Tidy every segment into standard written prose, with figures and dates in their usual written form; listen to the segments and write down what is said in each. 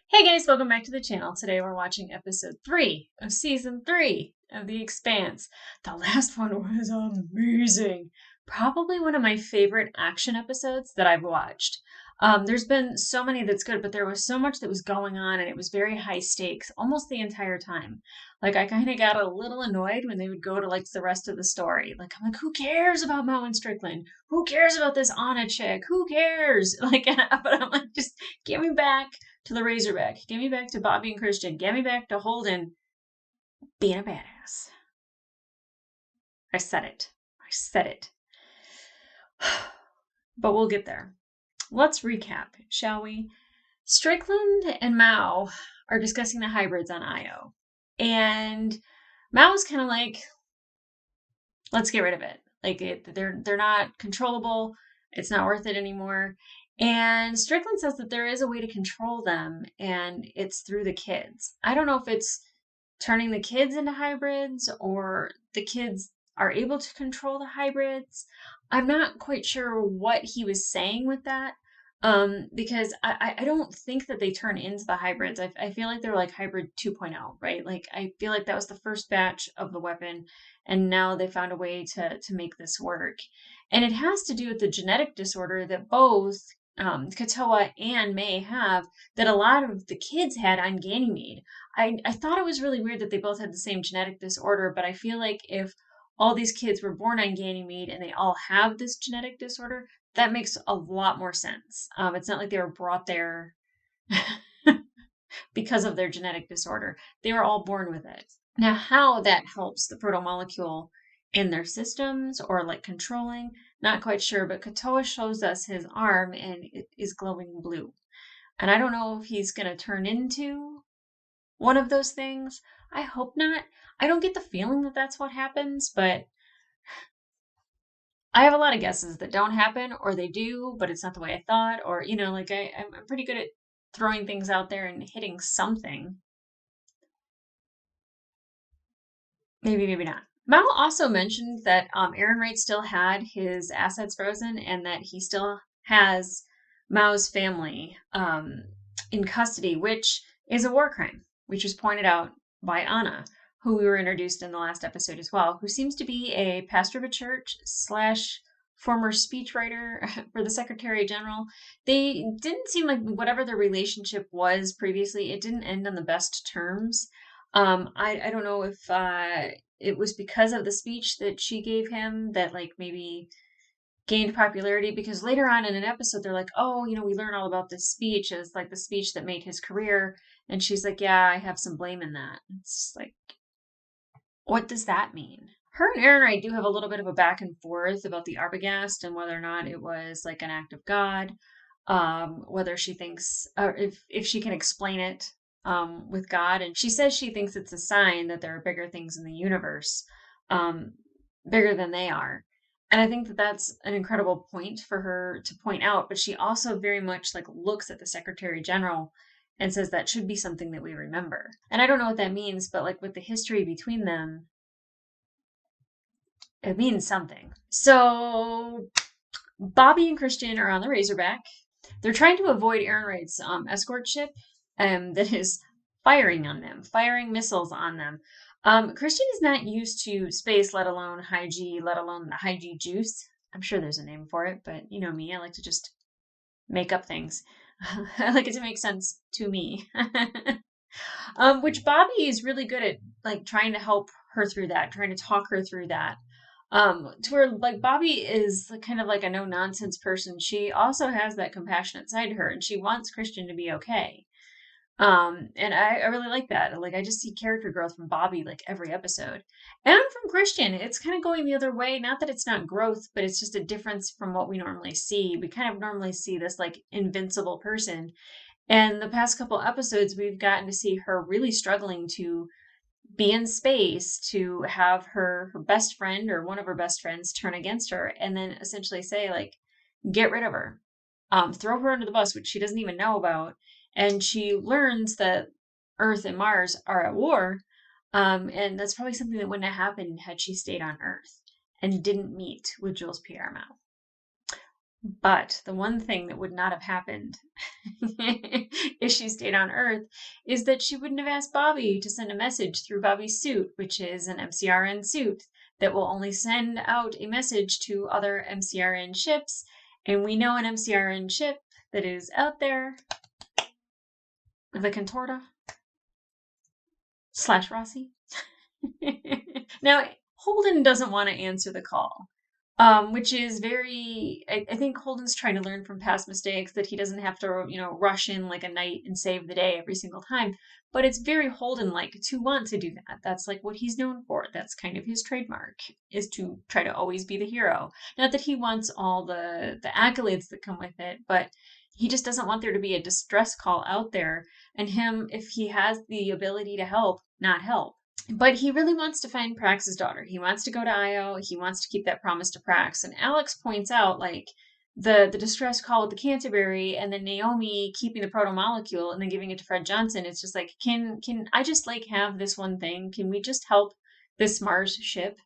Hey guys, welcome back to the channel. Today we're watching episode 3 of season 3 of The Expanse. The last one was amazing. Probably one of my favorite action episodes that I've watched. There's been so many that's good, but there was so much that was going on and it was very high stakes almost the entire time. Like I kind of got a little annoyed when they would go to like the rest of the story. Like I'm like, who cares about Mo and Strickland? Who cares about this Anna chick? Who cares? Like, but I'm like, just get me back to the Razorback. Get me back to Bobby and Christian. Get me back to Holden being a badass. I said it. I said it. But we'll get there. Let's recap, shall we? Strickland and Mao are discussing the hybrids on Io. And Mao's kind of like, let's get rid of it. Like they're not controllable. It's not worth it anymore. And Strickland says that there is a way to control them, and it's through the kids. I don't know if it's turning the kids into hybrids or the kids are able to control the hybrids. I'm not quite sure what he was saying with that. Because I don't think that they turn into the hybrids. I feel like they're like hybrid 2.0, right? Like I feel like that was the first batch of the weapon, and now they found a way to make this work. And it has to do with the genetic disorder that both Katoa and May have, that a lot of the kids had on Ganymede. I thought it was really weird that they both had the same genetic disorder, but I feel like if all these kids were born on Ganymede and they all have this genetic disorder, that makes a lot more sense. It's not like they were brought there because of their genetic disorder. They were all born with it. Now, how that helps the proto-molecule in their systems or like controlling, not quite sure, but Katoa shows us his arm and it is glowing blue. And I don't know if he's going to turn into one of those things. I hope not. I don't get the feeling that that's what happens, but I have a lot of guesses that don't happen or they do, but it's not the way I thought. Or, like I'm pretty good at throwing things out there and hitting something. Maybe, maybe not. Mal also mentioned that Aaron Wright still had his assets frozen and that he still has Mao's family in custody, which is a war crime, which was pointed out by Anna, who we were introduced in the last episode as well, who seems to be a pastor of a church slash former speechwriter for the Secretary General. They didn't seem like whatever their relationship was previously, it didn't end on the best terms. I don't know if it was because of the speech that she gave him that like maybe gained popularity, because later on in an episode they're like, oh, we learn all about this speech as like the speech that made his career, and she's like, yeah, I have some blame in that. It's like, what does that mean? Her and Aaron Wright do have a little bit of a back and forth about the Arbogast and whether or not it was like an act of God, whether she thinks, or if she can explain it with God. And she says she thinks it's a sign that there are bigger things in the universe, um, bigger than they are. And I think that that's an incredible point for her to point out. But she also very much like looks at the Secretary General and says that should be something that we remember. And I don't know what that means, but like with the history between them, it means something. So Bobby and Christian are on the Razorback. They're trying to avoid Aaron Wright's escort ship that is firing on them, firing missiles on them. Christian is not used to space, let alone high G, let alone the high G juice. I'm sure there's a name for it, but you know me, I like to just make up things. I like it to make sense to me. Which Bobby is really good at, like trying to help her through that, trying to talk her through that. To where like Bobby is kind of like a no nonsense person. She also has that compassionate side to her, and she wants Christian to be okay. And I really like that. Like I just see character growth from Bobby like every episode. And from Christian, it's kind of going the other way. Not that it's not growth, but it's just a difference from what we normally see. We kind of normally see this like invincible person. And the past couple episodes, we've gotten to see her really struggling to be in space, to have her best friend or one of her best friends turn against her and then essentially say like, get rid of her, throw her under the bus, which she doesn't even know about. And she learns that Earth and Mars are at war, and that's probably something that wouldn't have happened had she stayed on Earth and didn't meet with Jules Pierre Mao. But the one thing that would not have happened if she stayed on Earth is that she wouldn't have asked Bobby to send a message through Bobby's suit, which is an MCRN suit that will only send out a message to other MCRN ships. And we know an MCRN ship that is out there, the Contorta / Rossi. Now, Holden doesn't want to answer the call, which is very, I think Holden's trying to learn from past mistakes that he doesn't have to, rush in like a knight and save the day every single time. But it's very Holden-like to want to do that. That's like what he's known for. That's kind of his trademark, is to try to always be the hero. Not that he wants all the accolades that come with it, but he just doesn't want there to be a distress call out there and him, if he has the ability to help, not help. But he really wants to find Prax's daughter. He wants to go to Io. He wants to keep that promise to Prax. And Alex points out, like, the distress call with the Canterbury and then Naomi keeping the proto molecule and then giving it to Fred Johnson. It's just like, can I just like have this one thing? Can we just help this Mars ship?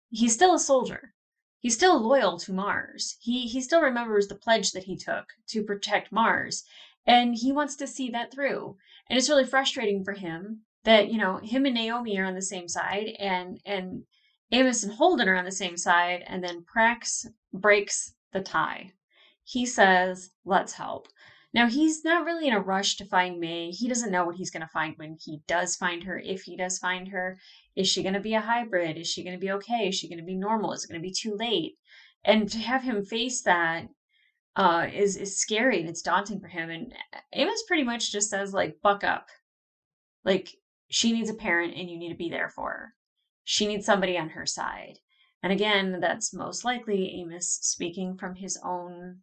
He's still a soldier. He's still loyal to Mars. He still remembers the pledge that he took to protect Mars. And he wants to see that through. And it's really frustrating for him that, him and Naomi are on the same side and Amos and Holden are on the same side, and then Prax breaks the tie. He says, let's help. Now, he's not really in a rush to find May. He doesn't know what he's going to find when he does find her, if he does find her. Is she going to be a hybrid? Is she going to be okay? Is she going to be normal? Is it going to be too late? And to have him face that is scary and it's daunting for him. And Amos pretty much just says, like, buck up. Like, she needs a parent and you need to be there for her. She needs somebody on her side. And again, that's most likely Amos speaking from his own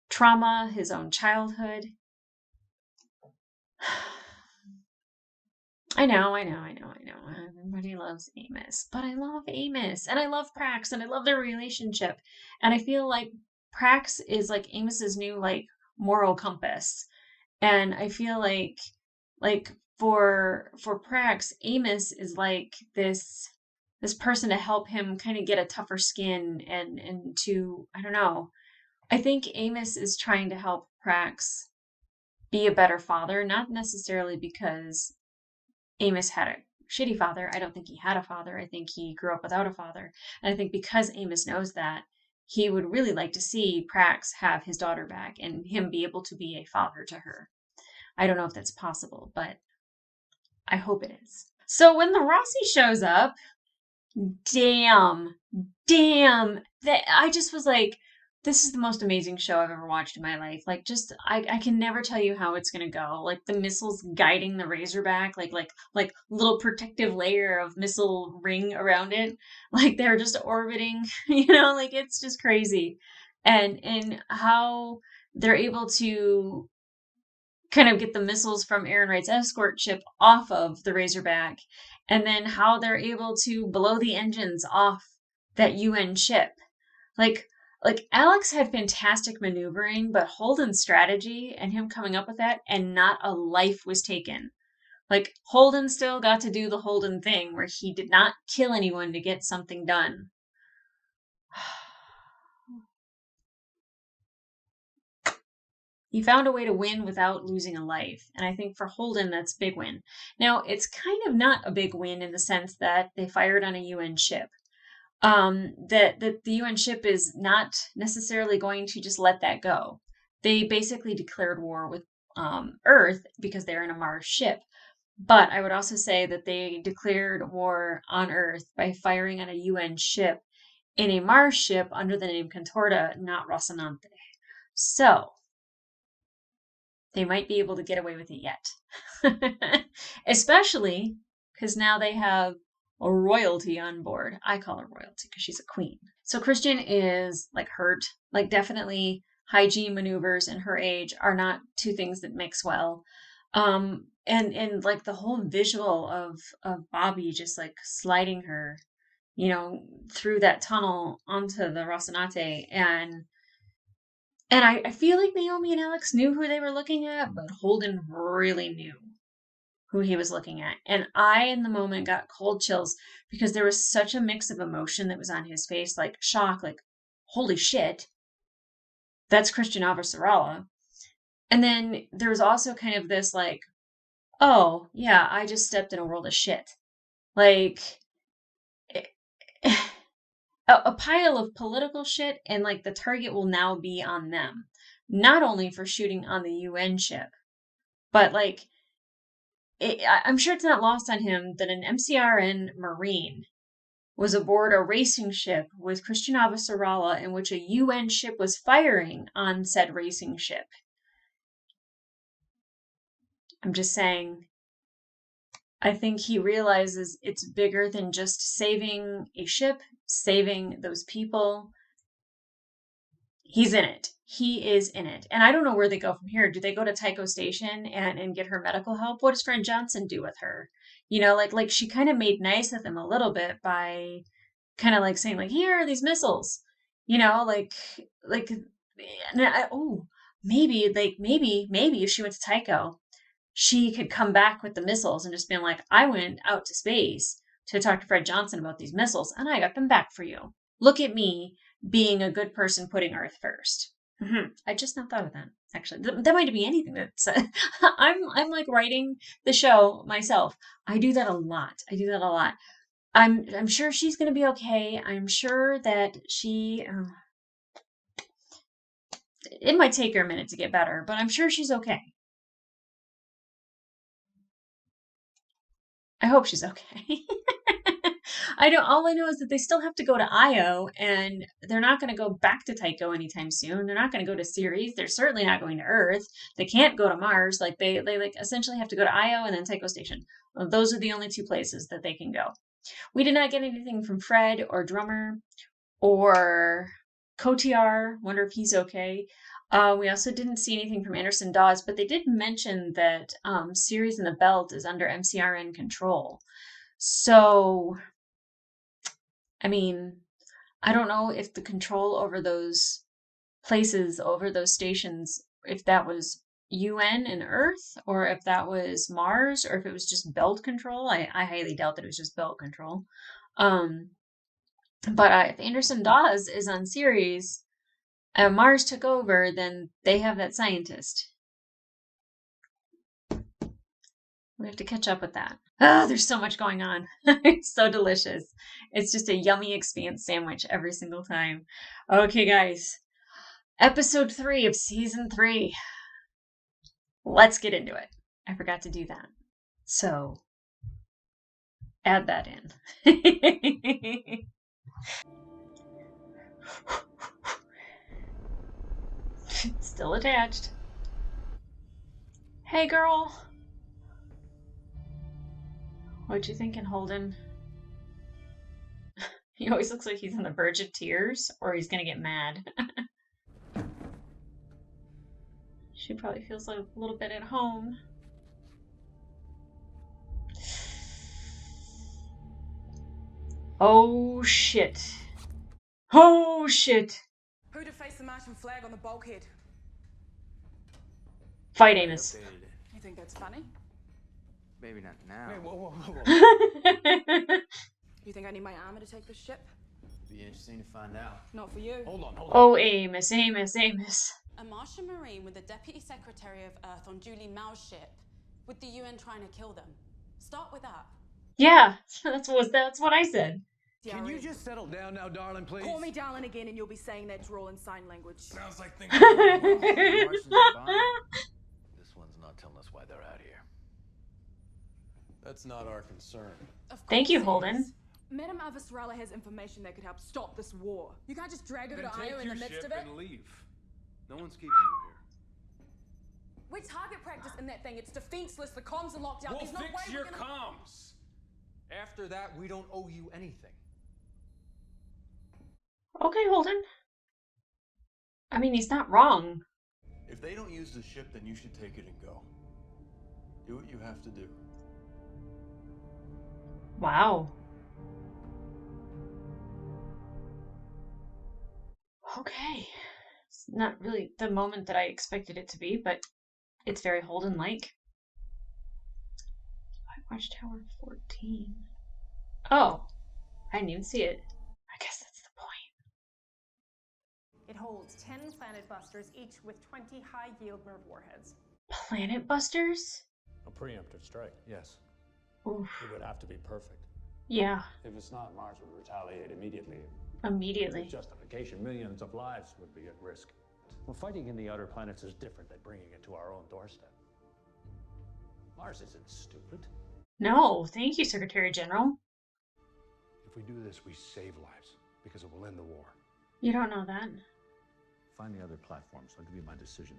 trauma, his own childhood. I know. Everybody loves Amos, but I love Amos and I love Prax and I love their relationship. And I feel like Prax is like Amos's new like moral compass. And I feel like for Prax, Amos is like this person to help him kind of get a tougher skin and to, I don't know. I think Amos is trying to help Prax be a better father, not necessarily because Amos had a shitty father. I don't think he had a father. I think he grew up without a father. And I think because Amos knows that, he would really like to see Prax have his daughter back and him be able to be a father to her. I don't know if that's possible, but I hope it is. So when the Rossi shows up, damn, that I just was like, this is the most amazing show I've ever watched in my life. Like, just I can never tell you how it's gonna go. Like the missiles guiding the Razorback, like little protective layer of missile ring around it. Like they're just orbiting, like it's just crazy. And how they're able to kind of get the missiles from Errinwright's escort ship off of the Razorback, and then how they're able to blow the engines off that UN ship. Like Alex had fantastic maneuvering, but Holden's strategy and him coming up with that, and not a life was taken. Like Holden still got to do the Holden thing where he did not kill anyone to get something done. He found a way to win without losing a life. And I think for Holden, that's a big win. Now, it's kind of not a big win in the sense that they fired on a UN ship. That the UN ship is not necessarily going to just let that go. They basically declared war with Earth because they're in a Mars ship. But I would also say that they declared war on Earth by firing on a UN ship in a Mars ship under the name Contorta, not Rocinante. So they might be able to get away with it yet. Especially because now they have a royalty on board. I call her royalty because she's a queen. So Christian is like hurt. Like definitely hygiene maneuvers and her age are not two things that mix well. And like the whole visual of Bobby just like sliding her, through that tunnel onto the Rocinante, and I feel like Naomi and Alex knew who they were looking at, but Holden really knew who he was looking at. And I, in the moment, got cold chills because there was such a mix of emotion that was on his face, like shock, like, holy shit. That's Christian Avasarala. And then there's also kind of this like, oh, yeah, I just stepped in a world of shit. Like, a pile of political shit, and like the target will now be on them. Not only for shooting on the UN ship, but like, I'm sure it's not lost on him that an MCRN Marine was aboard a racing ship with Christian Avasarala in which a UN ship was firing on said racing ship. I'm just saying, I think he realizes it's bigger than just saving a ship, saving those people. He's in it. He is in it. And I don't know where they go from here. Do they go to Tycho Station and get her medical help? What does Friend Johnson do with her? Like she kind of made nice with him a little bit by kind of like saying like, here are these missiles. Like maybe if she went to Tycho, she could come back with the missiles and just being like, I went out to space to talk to Fred Johnson about these missiles and I got them back for you. Look at me being a good person putting Earth 1st. I just not thought of that. Actually, that might be anything that's. I'm like writing the show myself. I do that a lot. I'm sure she's gonna be okay. I'm sure that she. It might take her a minute to get better, but I'm sure she's okay. I hope she's okay. All I know is that they still have to go to Io, and they're not going to go back to Tycho anytime soon. They're not going to go to Ceres. They're certainly not going to Earth. They can't go to Mars. Like they like essentially have to go to Io and then Tycho Station. Those are the only two places that they can go. We did not get anything from Fred or Drummer or Kotiar. Wonder if he's okay. We also didn't see anything from Anderson Dawes, but they did mention that Ceres and the Belt is under MCRN control. So, I mean, I don't know if the control over those places, over those stations, if that was UN and Earth, or if that was Mars, or if it was just belt control. I highly doubt that it was just belt control. But if Anderson Dawes is on Ceres, Mars took over, then they have that scientist. We have to catch up with that. Oh, there's so much going on. It's so delicious. It's just a yummy Expanse sandwich every single time. Okay, guys. Episode 3 of season 3. Let's get into it. I forgot to do that. So, add that in. Still attached. Hey, girl. What you thinking, Holden? He always looks like he's on the verge of tears, or he's gonna get mad. She probably feels like a little bit at home. Oh shit. Oh shit. Who defaced the Martian flag on the bulkhead? Fight, Amos. You think that's funny? Maybe not now. Hey, whoa. You think I need my armor to take this ship? Be interesting to find out. Not for you. Hold on. Oh, Amos. A Martian Marine with the Deputy Secretary of Earth on Julie Mao's ship, with the UN trying to kill them. Start with that. Yeah, that's what I said. Can you just settle down now, darling, please? Call me darling again and you'll be saying that drawl in sign language. Sounds like things This one's not telling us why they're out here. That's not our concern. Thank you, Holden. Madame Avasarala has information that could help stop this war. You can't just drag her to Io in the midst of it. And leave. No one's keeping you here. We target practice in that thing. It's defenseless. The comms are locked out. We'll There's no fix way your we're gonna... comms. After that, we don't owe you anything. Okay, Holden. I mean, he's not wrong. If they don't use the ship, then you should take it and go. Do what you have to do. Wow. Okay. It's not really the moment that I expected it to be, but it's very Holden-like. Watchtower 14. Oh, I didn't even see it. I guess that's the point. It holds 10 Planet Busters, each with 20 high-yield nerve warheads. Planet Busters? A preemptive strike, yes. Oof. It would have to be perfect. Yeah. If it's not, Mars would retaliate immediately. Immediately. With justification, millions of lives would be at risk. Well, fighting in the outer planets is different than bringing it to our own doorstep. Mars isn't stupid. No, thank you, Secretary General. If we do this, we save lives, because it will end the war. You don't know that. Find the other platforms. I'll give you my decision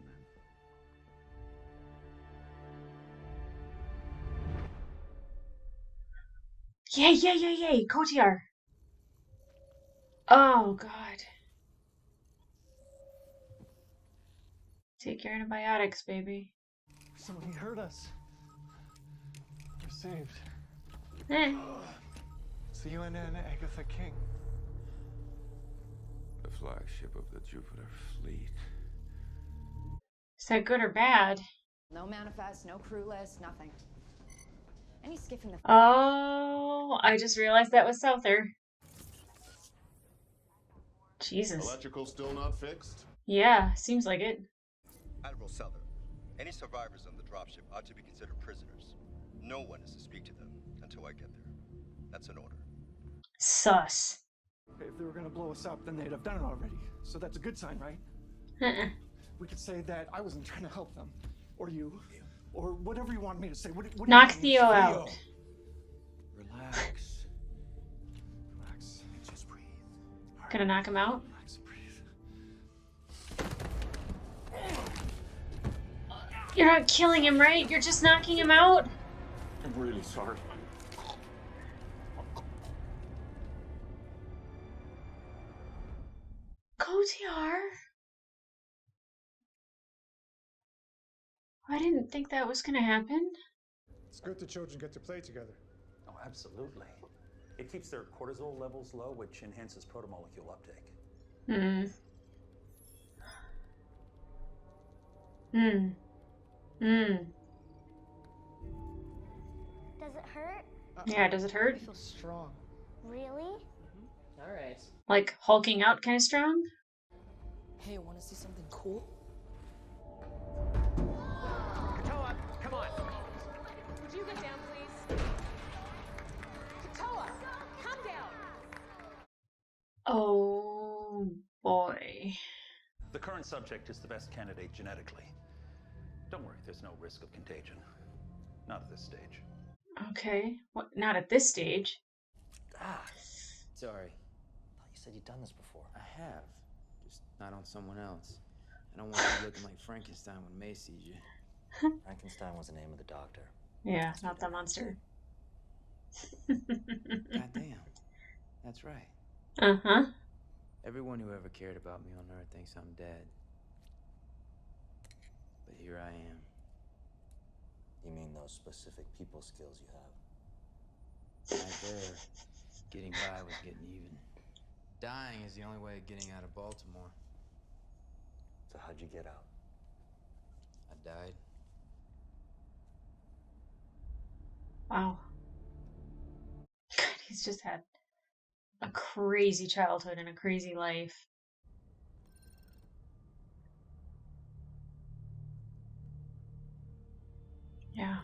then. Yay, Kotiar. Oh, God. Take your antibiotics, baby. Somebody hurt us. We're saved. Eh. It's the UNN Agatha King. The flagship of the Jupiter fleet. Is that good or bad? No manifest, no crew list, nothing. Any skiff in the... Oh, I just realized that was Souther. Jesus. Electrical still not fixed? Yeah, seems like it. Admiral Souther, any survivors on the dropship ought to be considered prisoners. No one is to speak to them until I get there. That's an order. Sus. If they were gonna blow us up, then they'd have done it already. So that's a good sign, right? We could say that I wasn't trying to help them. Or you. Or whatever you want me to say. What Knock do you Theo want me to say? out. Relax. Relax. Just breathe. Gonna knock him out? Relax, breathe. You're not killing him, right? You're just knocking him out? I'm really sorry. Kotiar? I didn't think that was gonna happen. It's good the children get to play together. Oh, absolutely. It keeps their cortisol levels low, which enhances protomolecule uptake. Does it hurt? Yeah, does it hurt? I feel strong. Really? All right. Like hulking out kind of strong? Hey, wanna see something cool? Katoa, come on. Would you get down, please? Katoa, calm down. Oh boy. The current subject is the best candidate genetically. Don't worry, there's no risk of contagion. Not at this stage. Okay. What? Not at this stage. Sorry. I thought you said you'd done this before. I have. Just not on someone else. I don't want you looking like Frankenstein when May sees you. Frankenstein was the name of the doctor. Yeah, not the monster. Goddamn. That's right. Uh-huh. Everyone who ever cared about me on Earth thinks I'm dead. But here I am. You mean those specific people skills you have? Right there, getting by was getting even. Dying is the only way of getting out of Baltimore. So how'd you get out? I died. Wow. God, he's just had a crazy childhood and a crazy life. Yeah.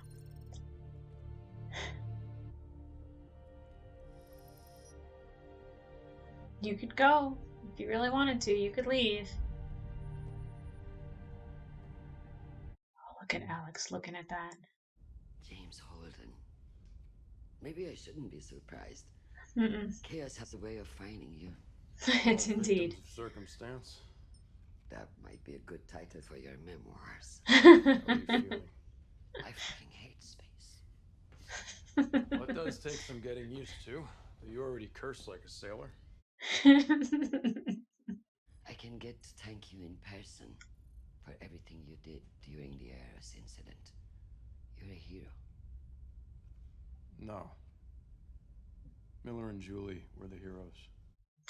You could go. If you really wanted to, you could leave. Oh, look at Alex looking at that. James Holden. Maybe I shouldn't be surprised. Chaos has a way of finding you. It's indeed. Circumstance. That might be a good title for your memoirs. How are you feeling? I fucking hate space. Well, it does take some getting used to, but you already curse like a sailor. I can get to thank you in person for everything you did during the Eros incident. You're a hero. No. Miller and Julie were the heroes.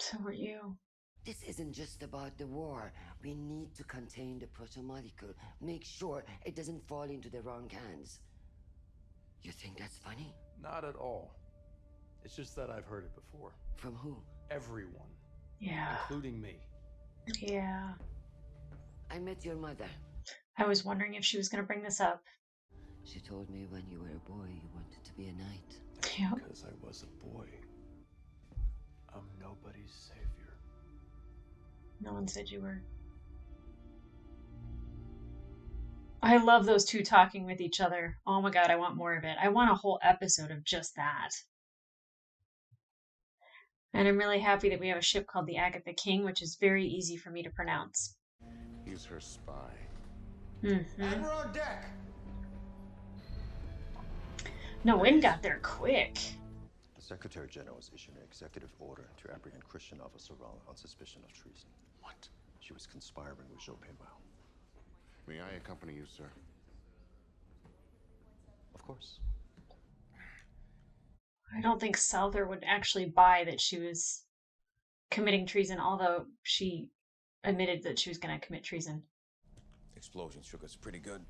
So are you. This isn't just about the war. We need to contain the protomolecule. Make sure it doesn't fall into the wrong hands. You think that's funny? Not at all. It's just that I've heard it before. From who? Everyone. Yeah. Including me. Yeah. I met your mother. I was wondering if she was going to bring this up. She told me when you were a boy you wanted to be a knight. Yep. Because I was a boy. I'm nobody's savior. No one said you were. I love those two talking with each other. Oh my god, I want more of it. I want a whole episode of just that. And I'm really happy that we have a ship called the Agatha King, which is very easy for me to pronounce. He's her spy. Mm-hmm. And we're on deck. No, Wynn got there quick. The Secretary General has issued an executive order to apprehend Christian Officer Rala on suspicion of treason. What? She was conspiring with Joe Mao. May I accompany you, sir? Of course. I don't think Souther would actually buy that she was committing treason, although she admitted that she was going to commit treason. Explosion shook us pretty good.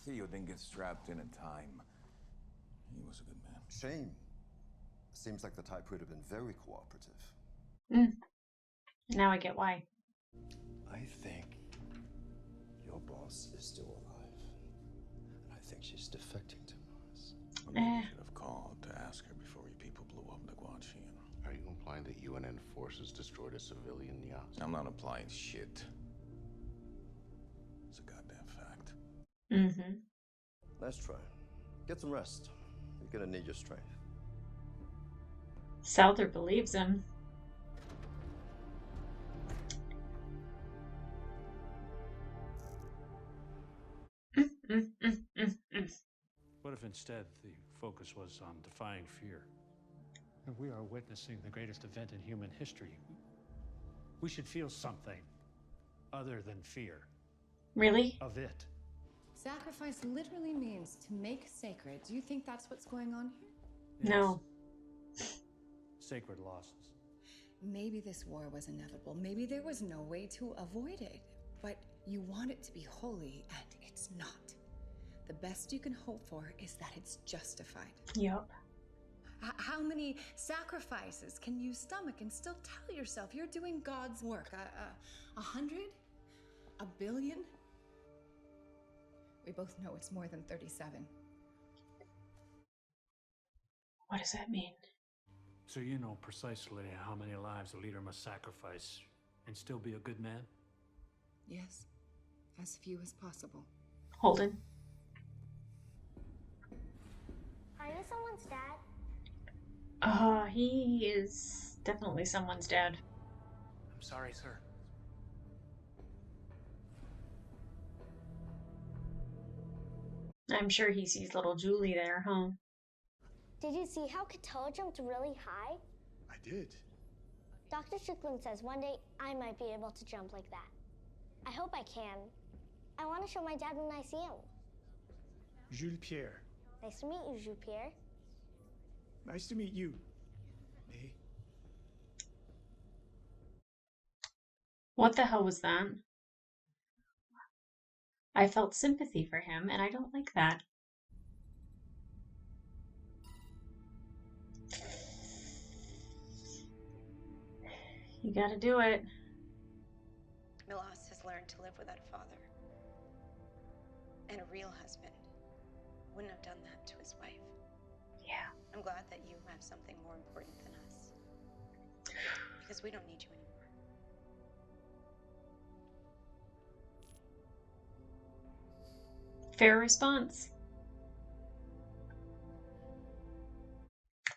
Theo didn't get strapped in time. He was a good man. Shame. Seems like the type would have been very cooperative. Now I get why. I think your boss is still alive. And I think she's defecting to Mars. I should have called to ask her before you people blew up the Guanchian. Are you implying that UNN forces destroyed a civilian yacht? I'm not implying shit. It's a goddamn fact. Mm-hmm. Let's try. Get some rest. You're gonna need your strength. Souther believes him. What if instead the focus was on defying fear? And we are witnessing the greatest event in human history. We should feel something other than fear. Really? Of it. Sacrifice literally means to make sacred. Do you think that's what's going on here? No. Sacred losses. Maybe this war was inevitable. Maybe there was no way to avoid it. But you want it to be holy, and it's not. The best you can hope for is that it's justified. Yep. How many sacrifices can you stomach and still tell yourself you're doing God's work? 100? A billion? We both know it's more than 37. What does that mean? So you know precisely how many lives a leader must sacrifice and still be a good man? Yes. As few as possible. Holden. Are you someone's dad? He is definitely someone's dad. I'm sorry, sir. I'm sure he sees little Julie there, huh? Did you see how Katoa jumped really high? I did. Dr. Strickland says one day I might be able to jump like that. I hope I can. I want to show my dad when I see him. Jules Pierre. Nice to meet you, Jules Pierre. Nice to meet you. Hey. What the hell was that? I felt sympathy for him, and I don't like that. You gotta do it. Milos has learned to live without a father. And a real husband wouldn't have done that to his wife. Yeah. I'm glad that you have something more important than us. Because we don't need you anymore. Fair response.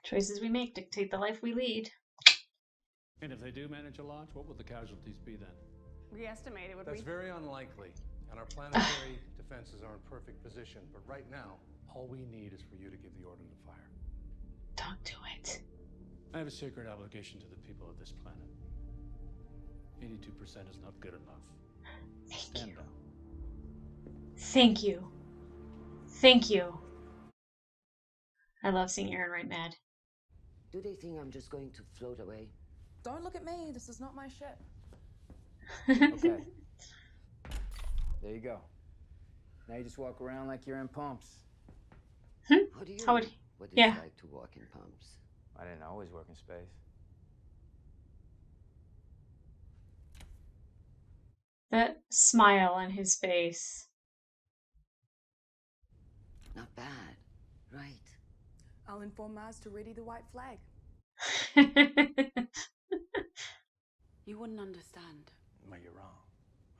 Choices we make dictate the life we lead. And if they do manage a launch, what will the casualties be then? We estimate it would be. That's very unlikely, and our planetary defenses are in perfect position. But right now, all we need is for you to give the order to fire. Don't do it. I have a sacred obligation to the people of this planet. 82% is not good enough. Stand down. Thank you. Thank you. I love seeing Aaron Wright mad. Do they think I'm just going to float away? Don't look at me. This is not my ship. Okay. There you go. Now you just walk around like you're in pumps. What do you How would mean? What is yeah. it like to walk in pumps? I didn't always work in space. That smile on his face. Not bad, right? I'll inform Mars to ready the white flag. You wouldn't understand. Well, you're wrong.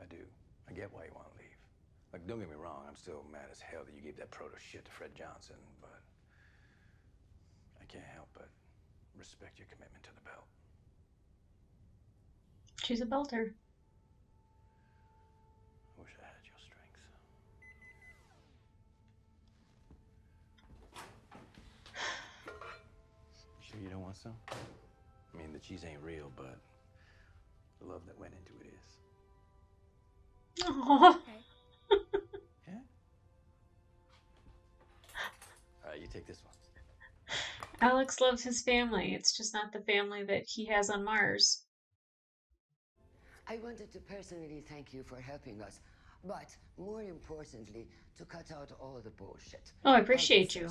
I do. I get why you want to leave. Like, don't get me wrong, I'm still mad as hell that you gave that proto shit to Fred Johnson, but I can't help but respect your commitment to the belt. She's a belter. I wish I had your strength. Sure you don't want some? I mean, the cheese ain't real, but the love that went into it is. Aww. Yeah? All right, you take this one. Alex loves his family. It's just not the family that he has on Mars. I wanted to personally thank you for helping us, but more importantly, to cut out all the bullshit. Oh, I appreciate you.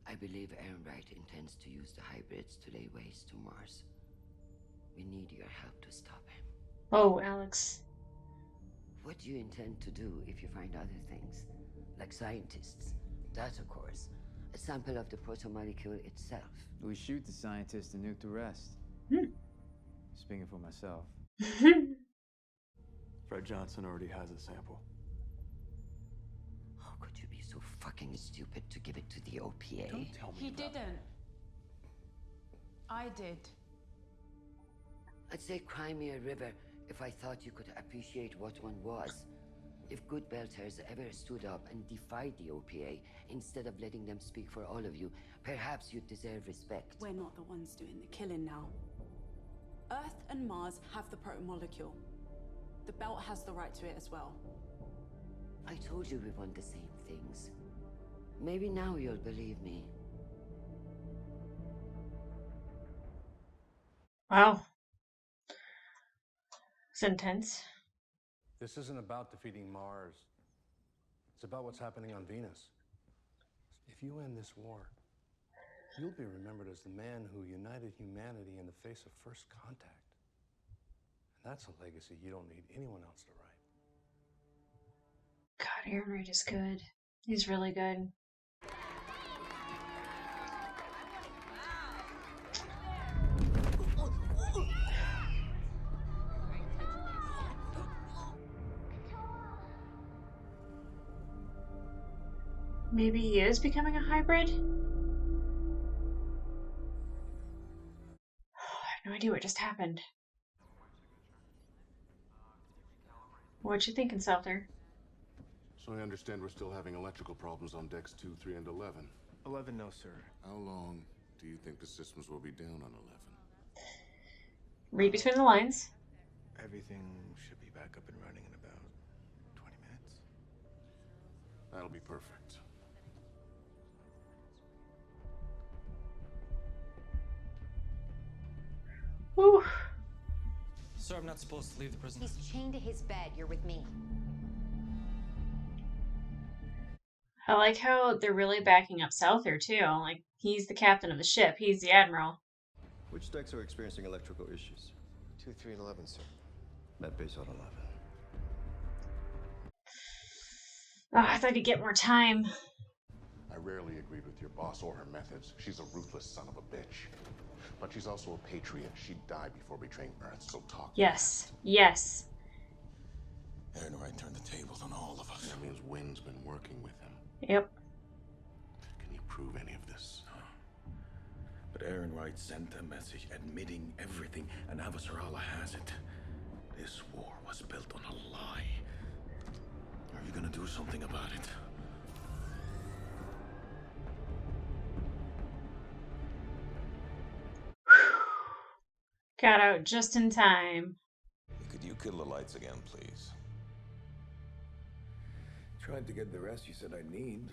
I believe Ehrenreich intends to use the hybrids to lay waste to Mars. We need your help to stop him. Oh, Alex. What do you intend to do if you find other things? Like scientists, data cores, a sample of the protomolecule itself. We shoot the scientist and nuke the rest. Speaking for myself. Fred Johnson already has a sample. How could you be so fucking stupid to give it to the OPA? Don't tell me He didn't. I did. I'd say cry me a river if I thought you could appreciate what one was. If good Belters ever stood up and defied the OPA, instead of letting them speak for all of you, perhaps you'd deserve respect. We're not the ones doing the killing now. Earth and Mars have the protomolecule. The belt has the right to it as well. I told you we want the same things. Maybe now you'll believe me. Wow. It's intense. This isn't about defeating Mars. It's about what's happening on Venus. If you end this war, you'll be remembered as the man who united humanity in the face of first contact. And that's a legacy you don't need anyone else to write. God, Ehrenreich is good. He's really good. Maybe he is becoming a hybrid? I have no idea what just happened. What you thinking, Souther? So I understand we're still having electrical problems on decks 2, 3, and 11. 11, no, sir. How long do you think the systems will be down on 11? Read between the lines. Everything should be back up and running in about 20 minutes. That'll be perfect. Whew. Sir, I'm not supposed to leave the prison. He's chained to his bed. You're with me. I like how they're really backing up Souther, too. Like, he's the captain of the ship. He's the admiral. Which decks are experiencing electrical issues? 2, 3, and 11, sir. Med base on 11. Oh, I thought he'd get more time. I rarely agreed with your boss or her methods. She's a ruthless son of a bitch. But she's also a patriot. She'd die before betraying Earth, so talk. Yes. Yes. Ehrenreich turned the tables on all of us. That means Wynn's been working with him. Yep. Can you prove any of this? But Ehrenreich sent a message admitting everything, and Avasarala has it. This war was built on a lie. Are you gonna do something about it? Got out just in time. Could you kill the lights again, please? Tried to get the rest you said I need.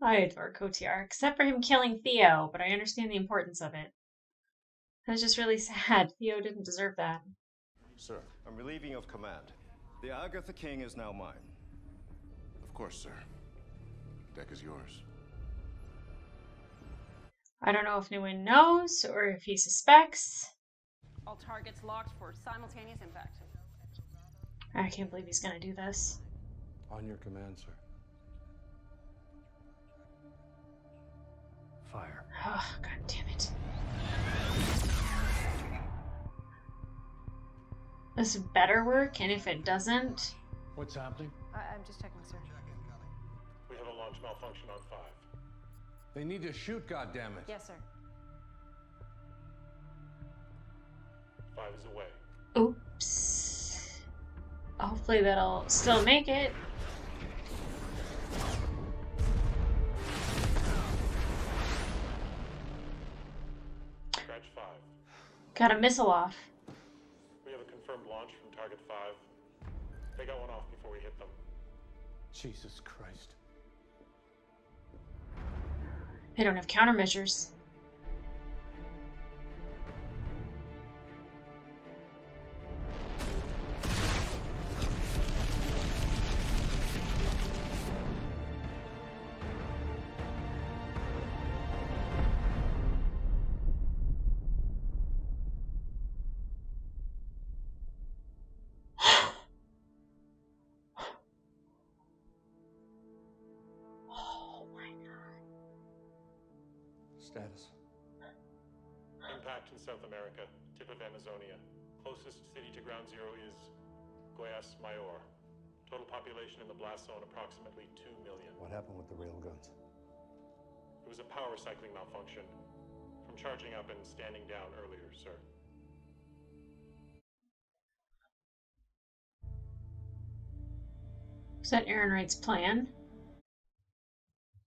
I adore Kotiar, except for him killing Theo, but I understand the importance of it. That's just really sad. Theo didn't deserve that. Sir, I'm relieving you of command. The Agatha King is now mine. Of course, sir. Deck is yours. I don't know if Nguyen knows or if he suspects. All targets locked for simultaneous impact. I can't believe he's gonna do this. On your command, sir. Fire. Oh, god damn it. This better work, and if it doesn't... What's happening? I'm just checking, sir. We have a launch malfunction on 5. They need to shoot, goddammit. Yes, sir. 5 is away. Oops. Hopefully that'll still make it. Scratch 5. Got a missile off. We have a confirmed launch from target 5. They got one off before we hit them. Jesus Christ. They don't have countermeasures. Status. Impact in South America, tip of Amazonia. Closest city to ground zero is Guayas Mayor. Total population in the blast zone approximately 2 million. What happened with the railguns? It was a power cycling malfunction from charging up and standing down earlier, sir. Is that Aaron Wright's plan?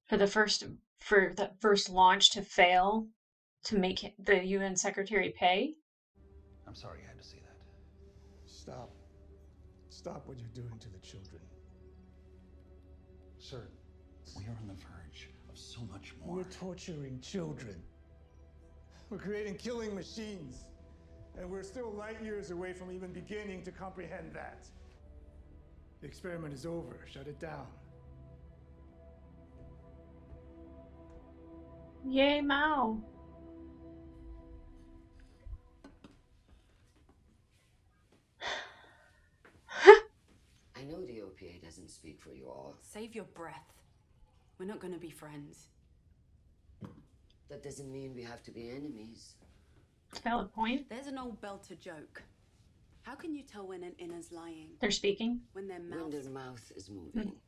For the first launch to fail, to make the UN secretary pay? I'm sorry you had to see that. Stop. Stop what you're doing to the children. Sir, we are on the verge of so much more. We're torturing children. We're creating killing machines. And we're still light years away from even beginning to comprehend that. The experiment is over. Shut it down. Yay, Mao. I know the OPA doesn't speak for you all. Save your breath. We're not gonna be friends. That doesn't mean we have to be enemies. Valid point. There's an old belter joke. How can you tell when an inner's lying? They're speaking. When their mouth... When their mouth is moving.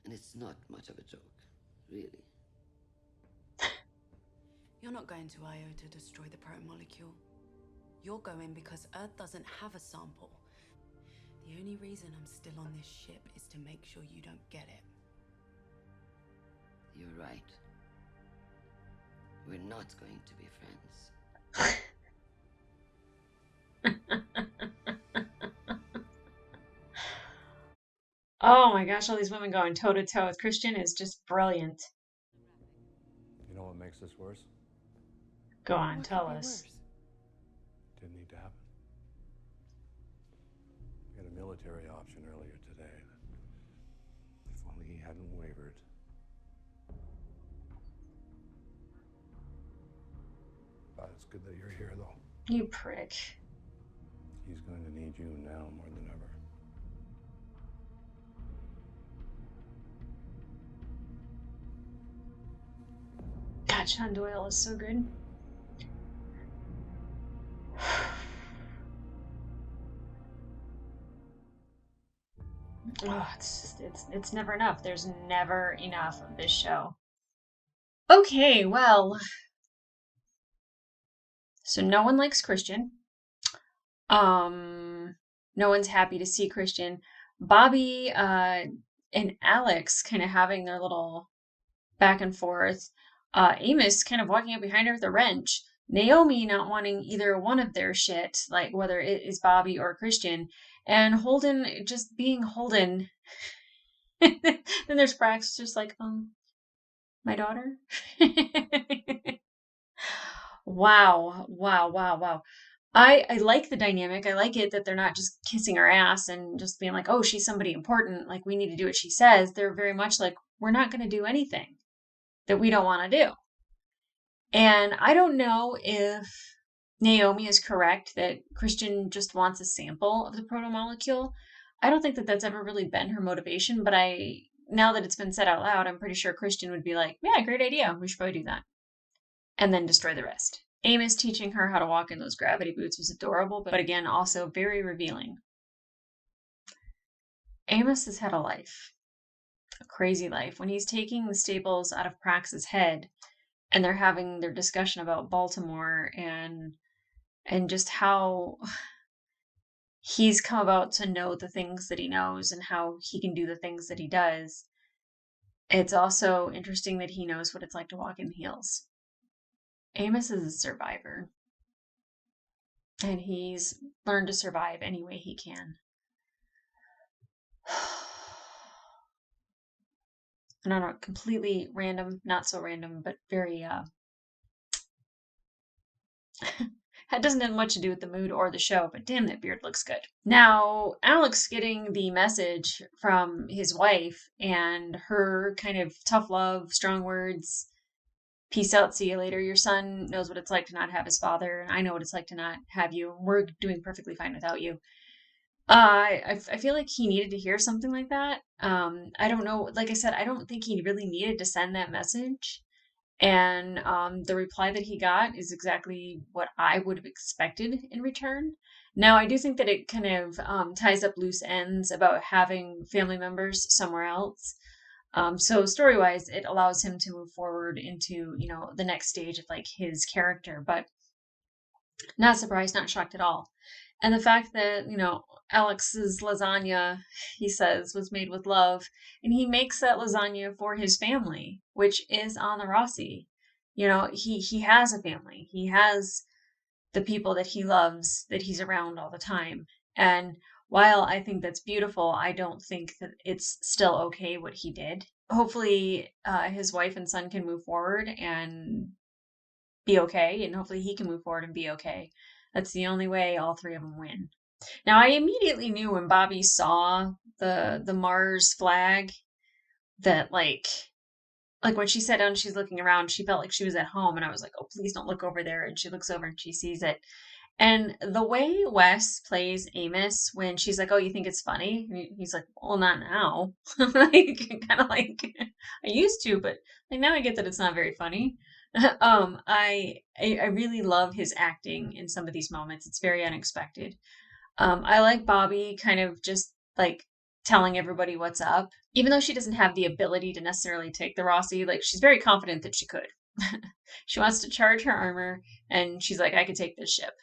And it's not much of a joke, really. You're not going to Io to destroy the proto-molecule. You're going because Earth doesn't have a sample. The only reason I'm still on this ship is to make sure you don't get it. You're right. We're not going to be friends. Oh my gosh, all these women going toe to toe with Christian is just brilliant. You know what makes this worse? Go on, tell us. Didn't need to happen. We had a military option earlier today. If only he hadn't wavered. It's good that you're here, though. You prick. He's going to need you now more than ever. God, Sean Doyle is so good. Oh, it's never enough. There's never enough of this show. Okay, well, so no one likes Christian. No one's happy to see Christian. Bobby and Alex kind of having their little back and forth. Amos kind of walking up behind her with a wrench. Naomi not wanting either one of their shit, like whether it is Bobby or Christian. And Holden just being Holden. Then there's Brax just like, my daughter? Wow. I like the dynamic. I like it that they're not just kissing her ass and just being like, oh, she's somebody important. Like, we need to do what she says. They're very much like, we're not going to do anything that we don't want to do. And I don't know if Naomi is correct that Christian just wants a sample of the proto-molecule. I don't think that that's ever really been her motivation, but now that it's been said out loud, I'm pretty sure Christian would be like, yeah, great idea. We should probably do that. And then destroy the rest. Amos teaching her how to walk in those gravity boots was adorable, but again, also very revealing. Amos has had a life. A crazy life. When he's taking the staples out of Prax's head and they're having their discussion about Baltimore and just how he's come about to know the things that he knows and how he can do the things that he does. It's also interesting that he knows what it's like to walk in heels. Amos is a survivor. And he's learned to survive any way he can. And on a completely random, not so random, but very, that doesn't have much to do with the mood or the show, but damn, that beard looks good. Now, Alex getting the message from his wife and her kind of tough love, strong words, peace out, see you later. Your son knows what it's like to not have his father. I know what it's like to not have you. We're doing perfectly fine without you. I feel like he needed to hear something like that. I don't know. Like I said, I don't think he really needed to send that message. And the reply that he got is exactly what I would have expected in return. Now, I do think that it kind of ties up loose ends about having family members somewhere else. So story-wise, it allows him to move forward into, the next stage of like his character, but not surprised, not shocked at all. And the fact that, Alex's lasagna, he says, was made with love, and he makes that lasagna for his family, which is on the Rossi. He has a family. He has the people that he loves, that he's around all the time. And while I think that's beautiful, I don't think that it's still okay what he did. Hopefully, his wife and son can move forward and be okay, and hopefully he can move forward and be okay. That's the only way all three of them win. Now, I immediately knew when Bobby saw the Mars flag that like when she sat down, she's looking around, she felt like she was at home, and I was like, oh, please don't look over there. And she looks over and she sees it. And the way Wes plays Amos when she's like, oh, you think it's funny? And he's like, well, not now. Like, kind of like, I used to, but like now I get that it's not very funny. I really love his acting in some of these moments. It's very unexpected. I like Bobby kind of just like telling everybody what's up, even though she doesn't have the ability to necessarily take the Rossi. Like, she's very confident that she could. She wants to charge her armor, and she's like, I could take this ship.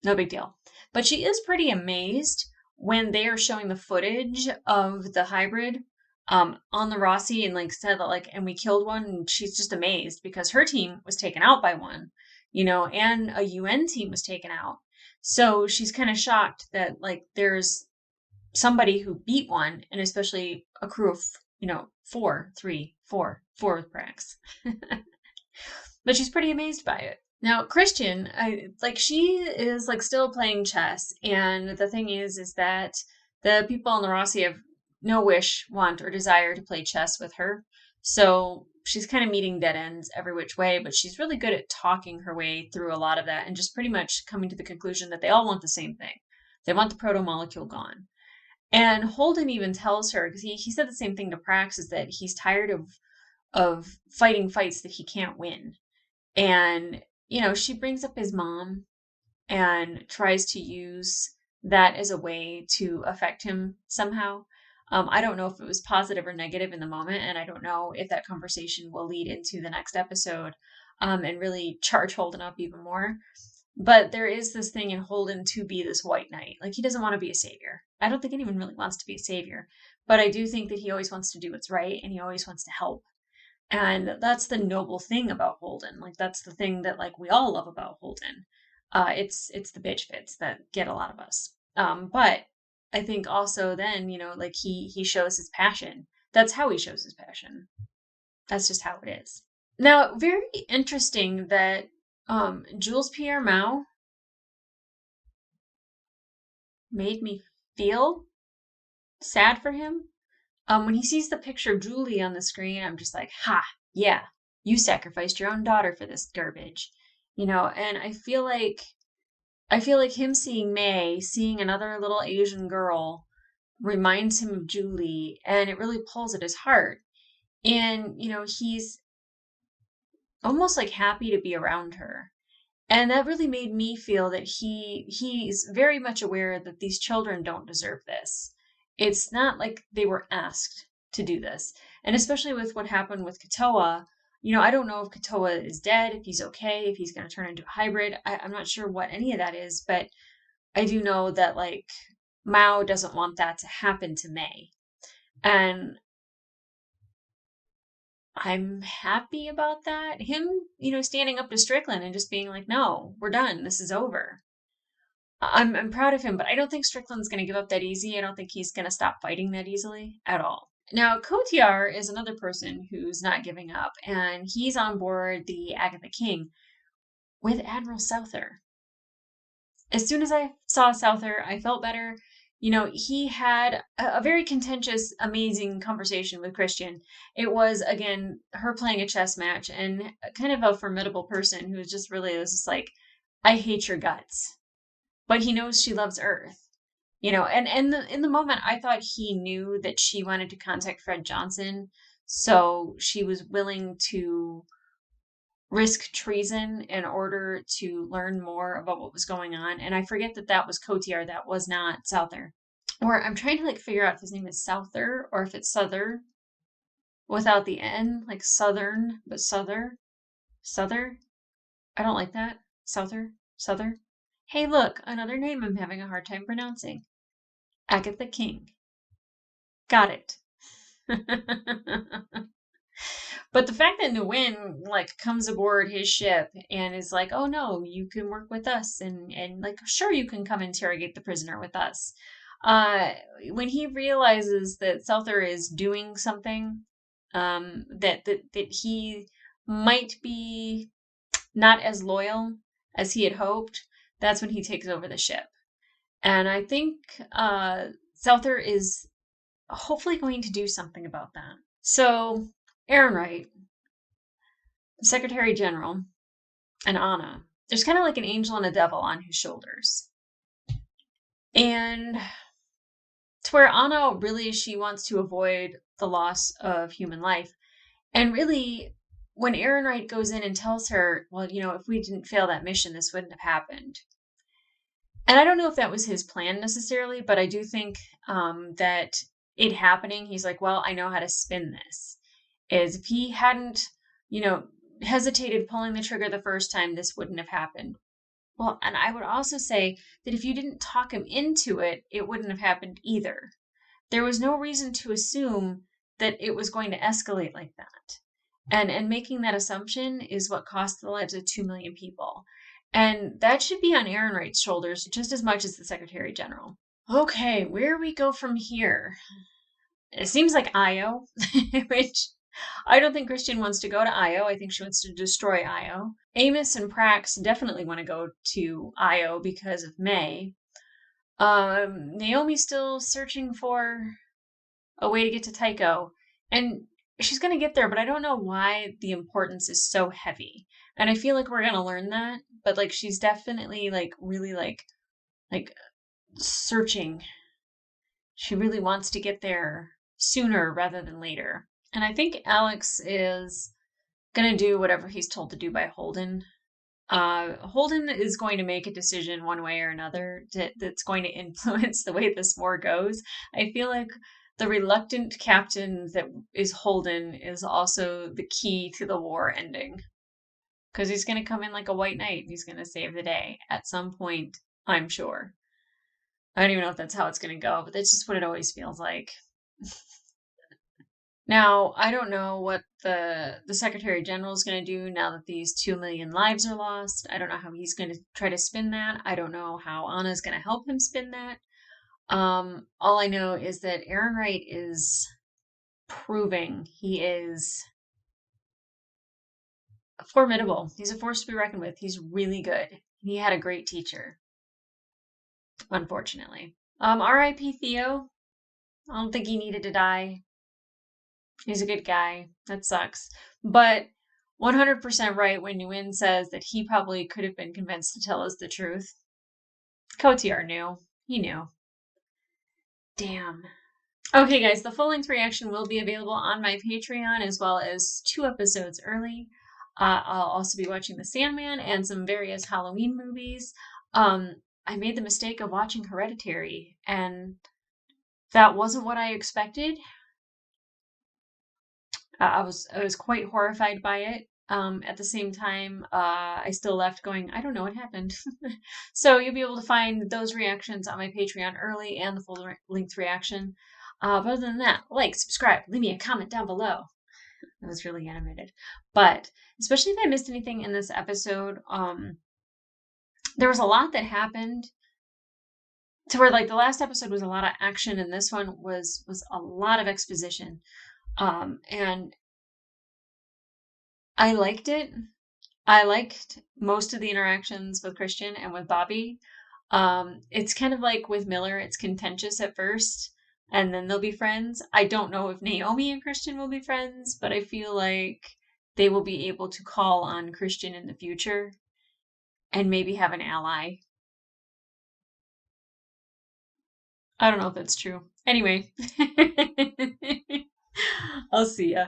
No big deal. But she is pretty amazed when they are showing the footage of the hybrid on the Rossi, and like said that like, and we killed one, and she's just amazed because her team was taken out by one, and a UN team was taken out. So she's kind of shocked that like there's somebody who beat one, and especially a crew of, four with Prax. But she's pretty amazed by it. Now, Christian, she is like still playing chess, and the thing is that the people on the Rossi have no wish, want, or desire to play chess with her. So she's kind of meeting dead ends every which way, but she's really good at talking her way through a lot of that and just pretty much coming to the conclusion that they all want the same thing. They want the proto-molecule gone. And Holden even tells her, because he said the same thing to Prax, is that he's tired of fighting fights that he can't win. And, she brings up his mom and tries to use that as a way to affect him somehow. I don't know if it was positive or negative in the moment, and I don't know if that conversation will lead into the next episode and really charge Holden up even more. But there is this thing in Holden to be this white knight. Like, he doesn't want to be a savior. I don't think anyone really wants to be a savior. But I do think that he always wants to do what's right, and he always wants to help. And that's the noble thing about Holden. Like, that's the thing that, like, we all love about Holden. It's the bitch fits that get a lot of us. But I think also then, like he shows his passion. That's how he shows his passion. That's just how it is. Now, very interesting that Jules Pierre Mao made me feel sad for him. When he sees the picture of Julie on the screen, I'm just like, ha, yeah, you sacrificed your own daughter for this garbage. and I feel like him seeing May, seeing another little Asian girl, reminds him of Julie, and it really pulls at his heart. And, he's almost like happy to be around her. And that really made me feel that he's very much aware that these children don't deserve this. It's not like they were asked to do this. And especially with what happened with Katoa, I don't know if Katoa is dead, if he's okay, if he's going to turn into a hybrid. I'm not sure what any of that is, but I do know that, like, Mao doesn't want that to happen to May. And I'm happy about that. Him, standing up to Strickland and just being like, no, we're done. This is over. I'm proud of him, but I don't think Strickland's going to give up that easy. I don't think he's going to stop fighting that easily at all. Now, Cotillard is another person who's not giving up, and he's on board the Agatha King with Admiral Souther. As soon as I saw Souther, I felt better. He had a very contentious, amazing conversation with Christian. It was, again, her playing a chess match, and kind of a formidable person who was just like, I hate your guts. But he knows she loves Earth. And in the moment, I thought he knew that she wanted to contact Fred Johnson, so she was willing to risk treason in order to learn more about what was going on. And I forget that was Cotillard, that was not Souther. Or I'm trying to figure out if his name is Souther or if it's Souther without the N, like Southern, but Souther. I don't like that. Souther. Hey, look, another name I'm having a hard time pronouncing. Agatha King. Got it. But the fact that Nguyen comes aboard his ship and is like, oh no, you can work with us, and sure, you can come interrogate the prisoner with us. When he realizes that Souther is doing something, that he might be not as loyal as he had hoped, that's when he takes over the ship. And I think Souther is hopefully going to do something about that. So Ehrenreich, the Secretary General, and Anna, there's kind of like an angel and a devil on his shoulders. And to where Anna really, she wants to avoid the loss of human life. And really, when Ehrenreich goes in and tells her, well, if we didn't fail that mission, this wouldn't have happened. And I don't know if that was his plan necessarily, but I do think that it happening, he's like, well, I know how to spin this. Is if he hadn't, hesitated pulling the trigger the first time, this wouldn't have happened. Well, and I would also say that if you didn't talk him into it, it wouldn't have happened either. There was no reason to assume that it was going to escalate like that. And making that assumption is what cost the lives of 2 million people. And that should be on Ehrenreich's shoulders just as much as the Secretary General. Okay, where we go from here? It seems like Io, which I don't think Christian wants to go to Io. I think she wants to destroy Io. Amos and Prax definitely want to go to Io because of May. Naomi's still searching for a way to get to Tycho. And she's going to get there, but I don't know why the importance is so heavy. And I feel like we're going to learn that. But she's definitely really searching. She really wants to get there sooner rather than later. And I think Alex is going to do whatever he's told to do by Holden. Holden is going to make a decision one way or another that's going to influence the way this war goes. I feel like the reluctant captain that is Holden is also the key to the war ending. Because he's going to come in like a white knight. He's going to save the day at some point, I'm sure. I don't even know if that's how it's going to go, but that's just what it always feels like. Now, I don't know what the Secretary General is going to do now that these 2 million lives are lost. I don't know how he's going to try to spin that. I don't know how Anna's going to help him spin that. All I know is that Ehrenreich is proving he is formidable. He's a force to be reckoned with. He's really good. He had a great teacher. Unfortunately. R.I.P. Theo. I don't think he needed to die. He's a good guy. That sucks. But 100% right when Nguyen says that he probably could have been convinced to tell us the truth. Cotillard knew. He knew. Damn. Okay, guys, the full-length reaction will be available on my Patreon as well as 2 episodes early. I'll also be watching The Sandman and some various Halloween movies. I made the mistake of watching Hereditary, and that wasn't what I expected. I was quite horrified by it. At the same time, I still left going, I don't know what happened. So you'll be able to find those reactions on my Patreon early and the full-length reaction. But other than that, like, subscribe, leave me a comment down below. That was really animated. But especially if I missed anything in this episode, there was a lot that happened to where, like, the last episode was a lot of action and this one was a lot of exposition. And I liked it. I liked most of the interactions with Christian and with Bobby. It's kind of like with Miller, it's contentious at first, and then they'll be friends. I don't know if Naomi and Christian will be friends, but I feel like they will be able to call on Christian in the future and maybe have an ally. I don't know if that's true. Anyway, I'll see ya.